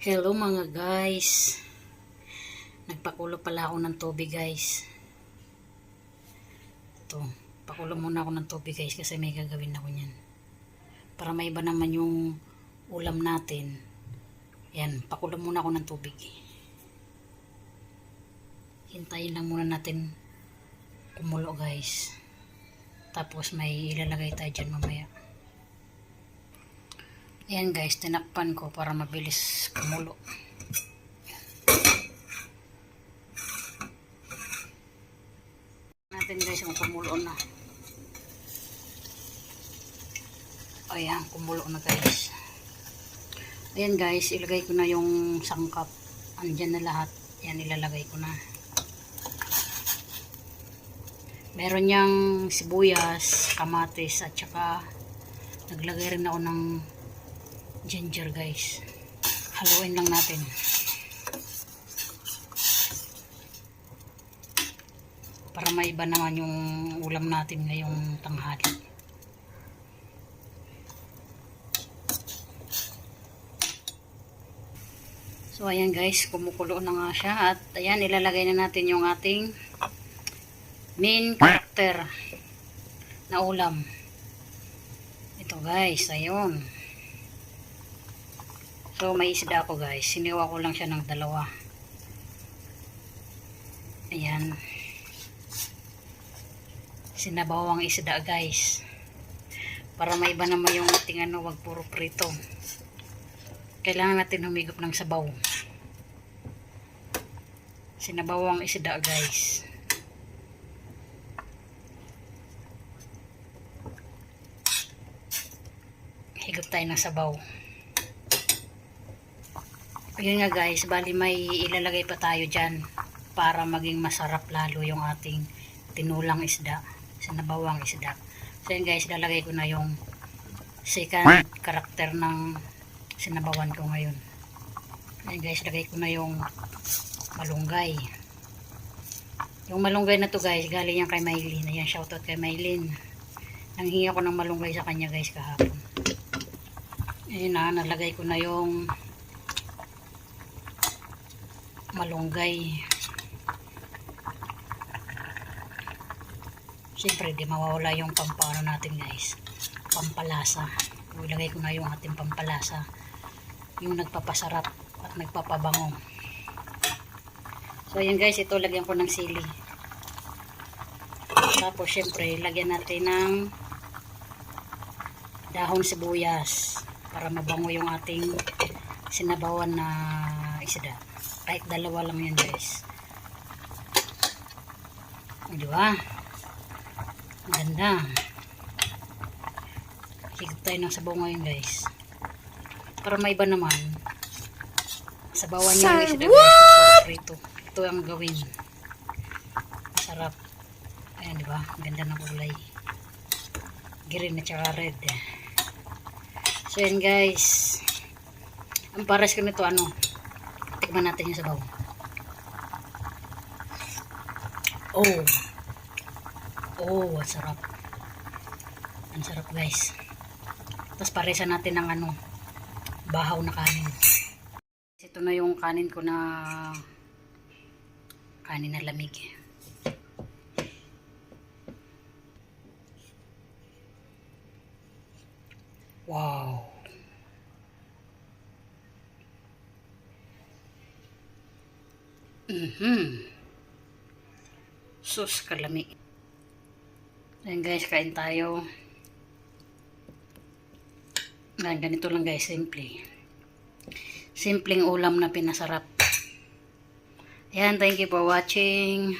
Hello mga guys. Nagpakulo pala ako ng tubig guys. Ito, pakulo muna ako ng tubig guys kasi may gagawin ako niyan. Para may iba naman yung ulam natin. Yan, pakulo muna ako ng tubig. Hintayin lang muna natin kumulo guys. Tapos may ilalagay tayo dyan mamaya. Ayan guys, tinakpan ko para mabilis kumulo. Natin guys kung kumulo na. Ayan, kumulo na guys. Ayan guys, ilagay ko na yung sangkap. Andyan na lahat. Ayan, ilalagay ko na. Meron niyang sibuyas, kamatis, at saka naglagay rin ako ng ginger guys. Haluin lang natin. Para maiba naman yung ulam natin ngayong tanghali. So ayan guys, kumukulo na nga siya. At ayan, ilalagay na natin yung ating main character na ulam. Ito guys, ayun. So may isda ako guys. Siniwa ko lang siya ng dalawa. Ayan. Sinabawang isda guys. Para may iba naman yung ating ano, wag puro prito. Kailangan natin humigop ng sabaw. Sinabawang isda guys. Higop tayo ng sabaw. Ayun nga guys, bali may ilalagay pa tayo dyan para maging masarap lalo yung ating tinulang isda, sinabawang isda. So yun guys, ilalagay ko na yung second character ng sinabawan ko ngayon. Ayun guys, ilagay ko na yung malunggay. Yung malunggay na to guys, galing yan kay Maylin. Ayan, shoutout kay Maylin. Nanghingi ako ng malunggay sa kanya guys kahapon. Ayun na, nalagay ko na yung malunggay. Siyempre di mawawala yung pampano natin guys, pampalasa. Ilagay ko na yung ating pampalasa, yung nagpapasarap at nagpapabango. So ayan guys, ito lagyan ko ng sili. Tapos siyempre lagyan natin ng dahon sibuyas para mabango yung ating sinabawan na isda. Kahit dalawa lang yan guys. Diba? Ganda. Higop tayo ng sabaw ngayon guys. Para may iba naman. Sabawan niya yung isda guys. Prito. Ito ang gawin. Masarap. Ayan diba? Ganda ng kulay. Green at saka red. So yan guys. Ang pares ko nito ano. Tikman natin yung sabaw. Oh, ang sarap. Ang sarap guys. Tapos paresan natin ng ano, bahaw na kanin. Ito na yung kanin ko na kanin na lamig. Wow. Sus, kalami. Ayan guys, kain tayo. Ayan, ganito lang guys, simple. Simpleng ulam na pinasarap. Ayan, thank you for watching.